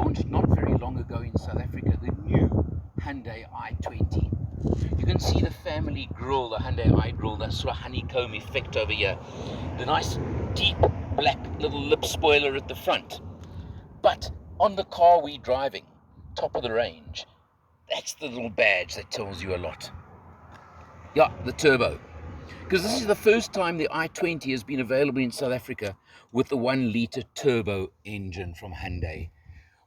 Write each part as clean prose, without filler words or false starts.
launched not very long ago in South Africa, the new Hyundai i20. You can see the family grille, the Hyundai i grille, that sort of honeycomb effect over here. The nice deep black little lip spoiler at the front. But on the car we're driving, top of the range, that's the little badge that tells you a lot. Yeah, the turbo. Because this is the first time the i20 has been available in South Africa with the 1-litre turbo engine from Hyundai.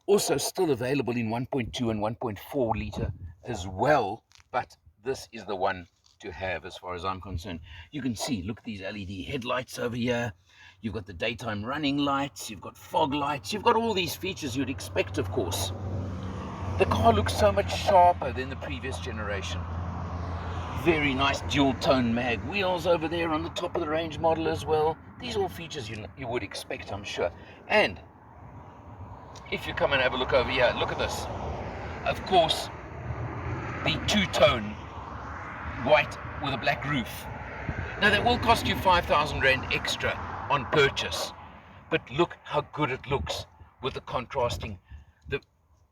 Also still available in 1.2 and 1.4 litre as well, but this is the one to have as far as I'm concerned. You can see, look at these LED headlights over here. You've got the daytime running lights, you've got fog lights, you've got all these features you'd expect, of course. The car looks so much sharper than the previous generation. Very nice dual-tone mag wheels over there on the top of the range model as well. These are all features you would expect, I'm sure. And if you come and have a look over here, look at this. Of course, the two-tone white with a black roof. Now, that will cost you 5,000 Rand extra on purchase. But look how good it looks with the contrasting. The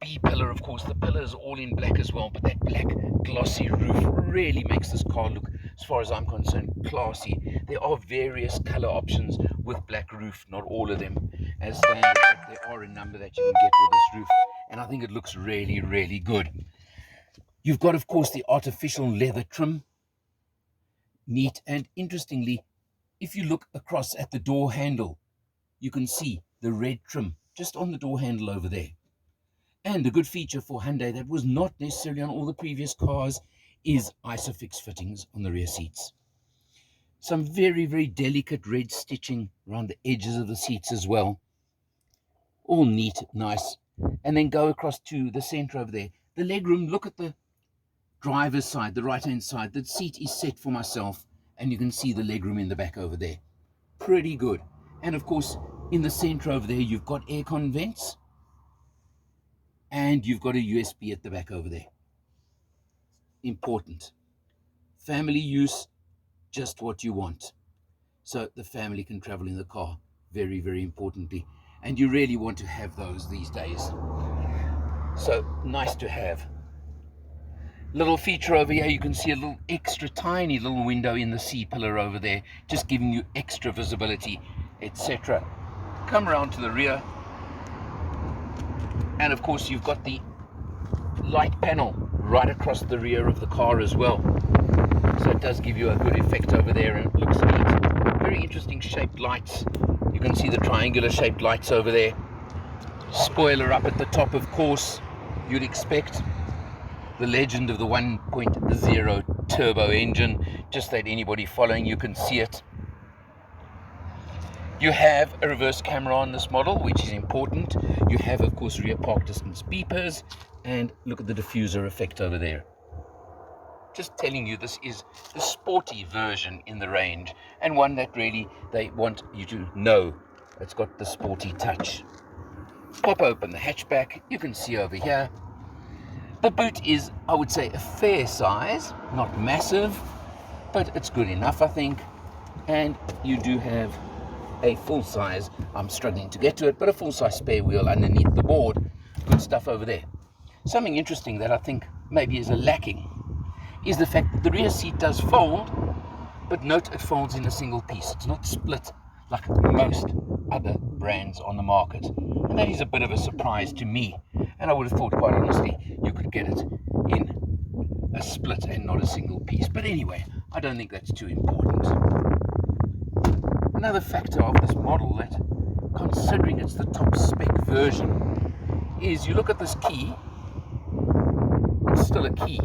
B-pillar, of course, the pillar is all in black as well, but that black glossy roof really makes this car look, as far as I'm concerned, classy. There are various color options with black roof, not all of them as standard, but there are a number that you can get with this roof, and I think it looks really, really good. You've got, of course, the artificial leather trim, neat, and interestingly, if you look across at the door handle, you can see the red trim just on the door handle over there. And a good feature for Hyundai that was not necessarily on all the previous cars is ISOFIX fittings on the rear seats. Some very, very delicate red stitching around the edges of the seats as well. All neat, nice. And then go across to the center over there. The legroom, look at the driver's side, the right-hand side. The seat is set for myself, and you can see the legroom in the back over there. Pretty good. And of course, in the center over there, you've got aircon vents. And you've got a USB at the back over there. Important. Family use, just what you want. So the family can travel in the car, very, very importantly. And you really want to have those these days. So nice to have. Little feature over here, you can see a little extra tiny little window in the C-pillar over there, just giving you extra visibility, etc. Come around to the rear. And of course, you've got the light panel right across the rear of the car as well. So it does give you a good effect over there, and it looks neat. Very interesting shaped lights. You can see the triangular shaped lights over there. Spoiler up at the top, of course. You'd expect the legend of the 1.0 turbo engine, just that anybody following you can see it. You have a reverse camera on this model, which is important. You have, of course, rear park distance beepers, and look at the diffuser effect over there. Just telling you, this is the sporty version in the range, and one that really they want you to know it's got the sporty touch. Pop open the hatchback, you can see over here. The boot is, I would say, a fair size, not massive, but it's good enough, I think. And you do have a full size, I'm struggling to get to it, but a full size spare wheel underneath the board. Good stuff over there. Something interesting that I think maybe is a lacking is the fact that the rear seat does fold, but note it folds in a single piece. It's not split like most other brands on the market. And that is a bit of a surprise to me. And I would have thought, quite honestly, you could get it in a split and not a single piece. But anyway, I don't think that's too important. Another factor of this model that, considering it's the top spec version, is you look at this key, it's still a key.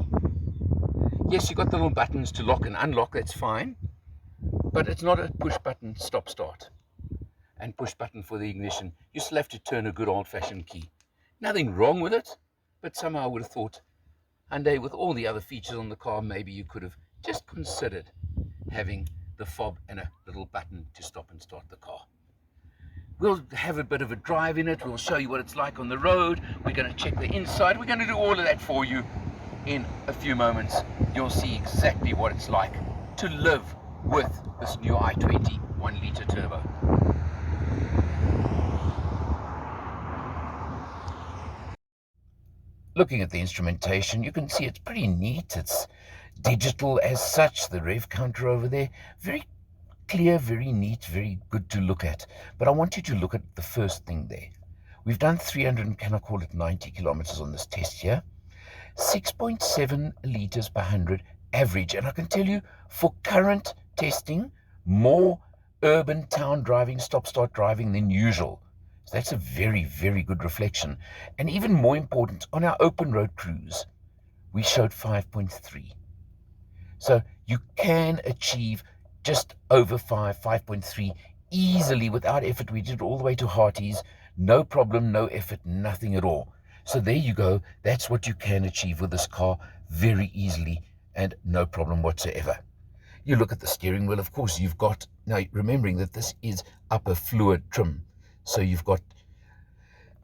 Yes, you've got the little buttons to lock and unlock, that's fine, but it's not a push button stop start and push button for the ignition. You still have to turn a good old-fashioned key. Nothing wrong with it, but somehow I would have thought, Hyundai, with all the other features on the car, maybe you could have just considered having the fob and a little button to stop and start the car. We'll have a bit of a drive in it. We'll show you what it's like on the road. We're going to check the inside. We're going to do all of that for you in a few moments. You'll see exactly what it's like to live with this new i20 1-litre turbo. Looking at the instrumentation, you can see it's pretty neat. It's digital as such. The rev counter over there, very clear, very neat, very good to look at. But I want you to look at the first thing there. We've done 300 and can I call it 90 kilometers on this test here. 6.7 liters per 100 average. And I can tell you, for current testing, more urban town driving, stop-start driving than usual. So that's a very, very good reflection. And even more important, on our open road cruise, we showed 5.3. So you can achieve just over 5.3 easily without effort. We did it all the way to Hearties. No problem, no effort, nothing at all. So there you go. That's what you can achieve with this car very easily and no problem whatsoever. You look at the steering wheel, of course, you've got, now remembering that this is upper fluid trim. So you've got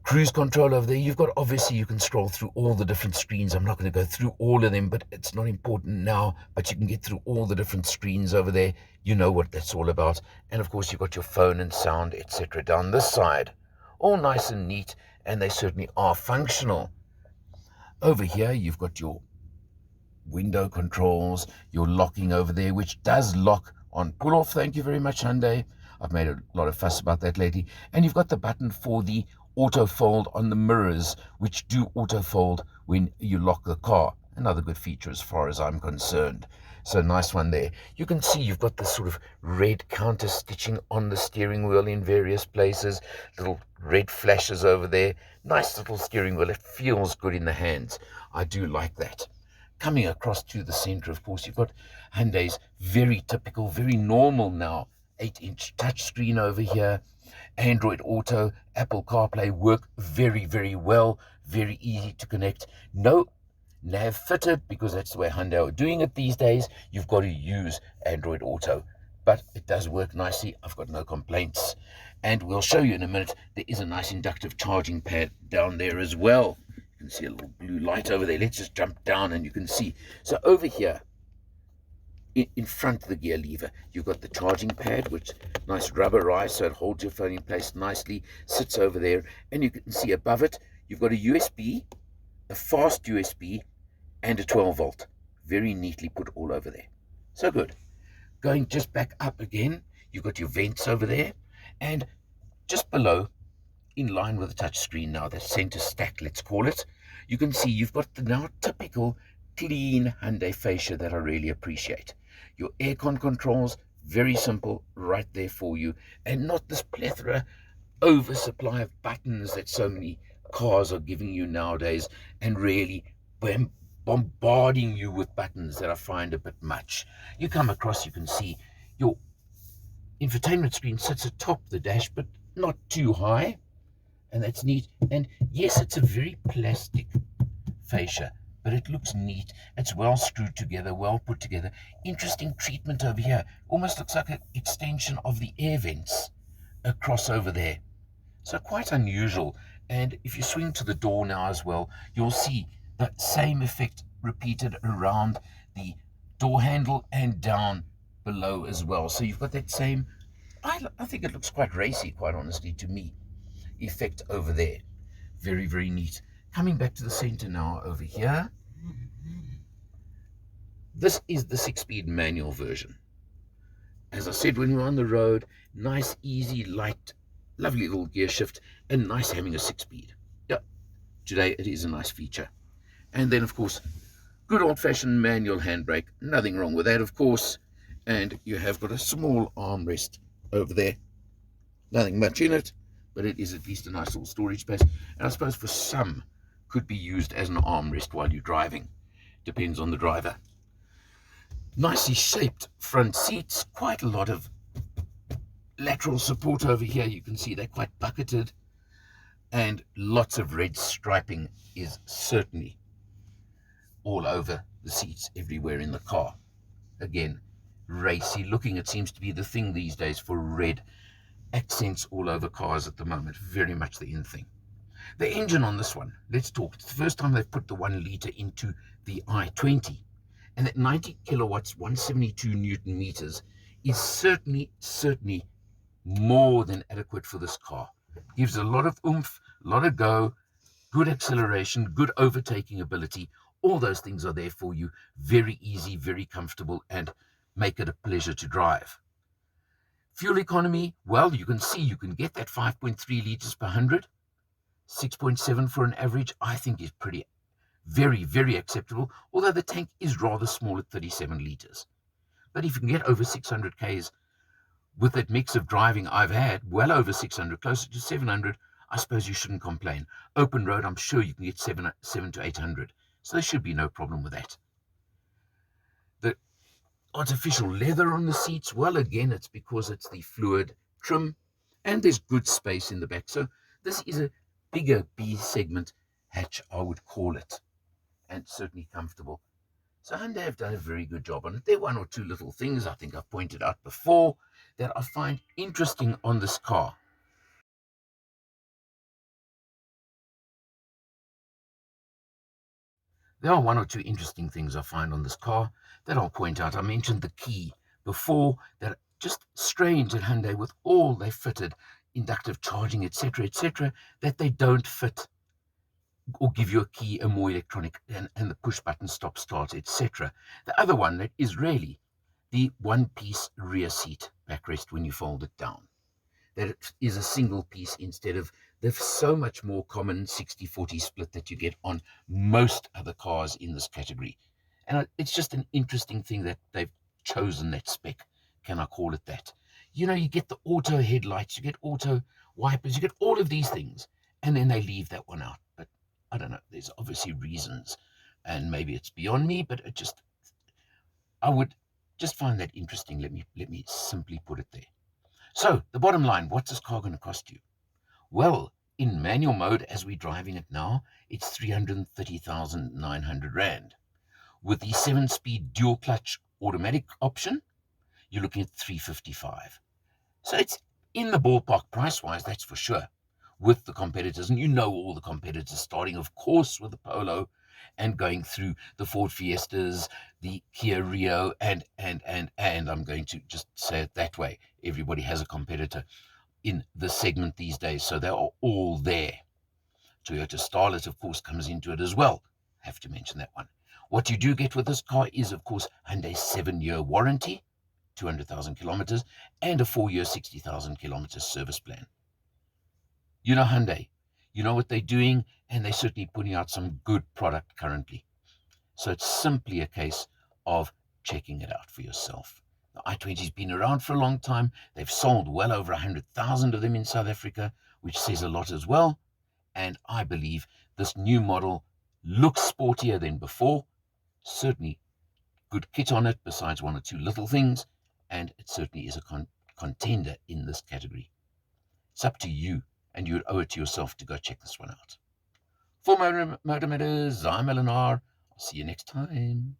cruise control over there. You've got, obviously, you can scroll through all the different screens. I'm not going to go through all of them, but it's not important now. But you can get through all the different screens over there. You know what that's all about. And, of course, you've got your phone and sound, etc. down this side. All nice and neat, and they certainly are functional. Over here, you've got your window controls, your locking over there, which does lock on pull-off. Thank you very much, Hyundai. I've made a lot of fuss about that lately. And you've got the button for the auto fold on the mirrors, which do auto fold when you lock the car. Another good feature as far as I'm concerned. So nice one there. You can see you've got this sort of red counter stitching on the steering wheel in various places. Little red flashes over there. Nice little steering wheel. It feels good in the hands. I do like that. Coming across to the center, of course, you've got Hyundai's very typical, very normal now 8-inch touchscreen over here. Android Auto, Apple Carplay work very, very well. Very easy to connect. No nav fitted, because that's the way Hyundai are doing it these days. You've got to use Android Auto. But it does work nicely. I've got no complaints. And we'll show you in a minute, there is a nice inductive charging pad down there as well. You can see a little blue light over there. Let's just jump down and you can see. So over here, in front of the gear lever, you've got the charging pad, which nice rubberized, so it holds your phone in place nicely, sits over there, and you can see above it, you've got a USB, a fast USB, and a 12 volt. Very neatly put all over there. So good. Going just back up again, you've got your vents over there, and just below, in line with the touch screen now, the center stack, let's call it, you can see you've got the now typical clean Hyundai fascia that I really appreciate. Your aircon controls, very simple, right there for you, and not this plethora, oversupply of buttons that so many cars are giving you nowadays, and really bombarding you with buttons that I find a bit much. You come across, you can see your infotainment screen sits atop the dash, but not too high, and that's neat. And yes, it's a very plastic fascia, but it looks neat. It's well screwed together, well put together. Interesting treatment over here. Almost looks like an extension of the air vents across over there. So quite unusual. And if you swing to the door now as well, you'll see that same effect repeated around the door handle and down below as well. So you've got that same, I think it looks quite racy, quite honestly, to me, effect over there. Very, very neat. Coming back to the center now over here. This is the 6-speed manual version. As I said, when you're on the road, nice, easy, light, lovely little gear shift, and nice having a 6-speed. Yeah, today it is a nice feature. And then, of course, good old-fashioned manual handbrake. Nothing wrong with that, of course. And you have got a small armrest over there. Nothing much in it, but it is at least a nice little storage space. And I suppose for some, could be used as an armrest while you're driving. Depends on the driver. Nicely shaped front seats. Quite a lot of lateral support over here. You can see they're quite bucketed. And lots of red striping is certainly all over the seats, everywhere in the car. Again, racy looking. It seems to be the thing these days for red accents all over cars at the moment. Very much the in thing. The engine on this one, let's talk. It's the first time they've put the 1 litre into the i20. And that 90 kilowatts, 172 Newton meters is certainly more than adequate for this car. Gives a lot of oomph, a lot of go, good acceleration, good overtaking ability. All those things are there for you. Very easy, very comfortable, and make it a pleasure to drive. Fuel economy, well, you can see you can get that 5.3 liters per 100. 6.7 for an average, I think is pretty, very, very acceptable, although the tank is rather small at 37 liters. But if you can get over 600 Ks with that mix of driving I've had, well over 600, closer to 700, I suppose you shouldn't complain. Open road, I'm sure you can get 7 to 800. So there should be no problem with that. The artificial leather on the seats, well, again, it's because it's the fluid trim and there's good space in the back. So this is a bigger B segment hatch, I would call it, and certainly comfortable. So Hyundai have done a very good job on it. There are one or two little things I think I've pointed out before that I find interesting on this car. There are one or two interesting things I find on this car that I'll point out. I mentioned the key before, that just strange at Hyundai with all they fitted, inductive charging, etc., that they don't fit or give you a key, a more electronic, and the push button stop start, etc. The other one that is really the one-piece rear seat backrest when you fold it down. That it is a single piece instead of the so much more common 60-40 split that you get on most other cars in this category. And it's just an interesting thing that they've chosen that spec. Can I call it that? You know, you get the auto headlights, you get auto wipers, you get all of these things, and then they leave that one out. But I don't know, there's obviously reasons, and maybe it's beyond me, but I would just find that interesting. Let me simply put it there. So the bottom line, what's this car going to cost you? Well, in manual mode, as we're driving it now, it's 330,900 Rand. With the 7-speed dual clutch automatic option, you're looking at 355. So it's in the ballpark price-wise, that's for sure, with the competitors. And you know all the competitors, starting, of course, with the Polo and going through the Ford Fiestas, the Kia Rio, and I'm going to just say it that way. Everybody has a competitor in the segment these days, so they are all there. Toyota Starlet, of course, comes into it as well. Have to mention that one. What you do get with this car is, of course, Hyundai's 7-year warranty, 200,000 kilometers, and a 4-year, 60,000 kilometers service plan. You know Hyundai, you know what they're doing, and they're certainly putting out some good product currently. So it's simply a case of checking it out for yourself. The i20's been around for a long time. They've sold well over 100,000 of them in South Africa, which says a lot as well. And I believe this new model looks sportier than before. Certainly good kit on it, besides one or two little things. And it certainly is a contender in this category. It's up to you, and you would owe it to yourself to go check this one out. For Motor Matters, I'm Eleanor. I'll see you next time.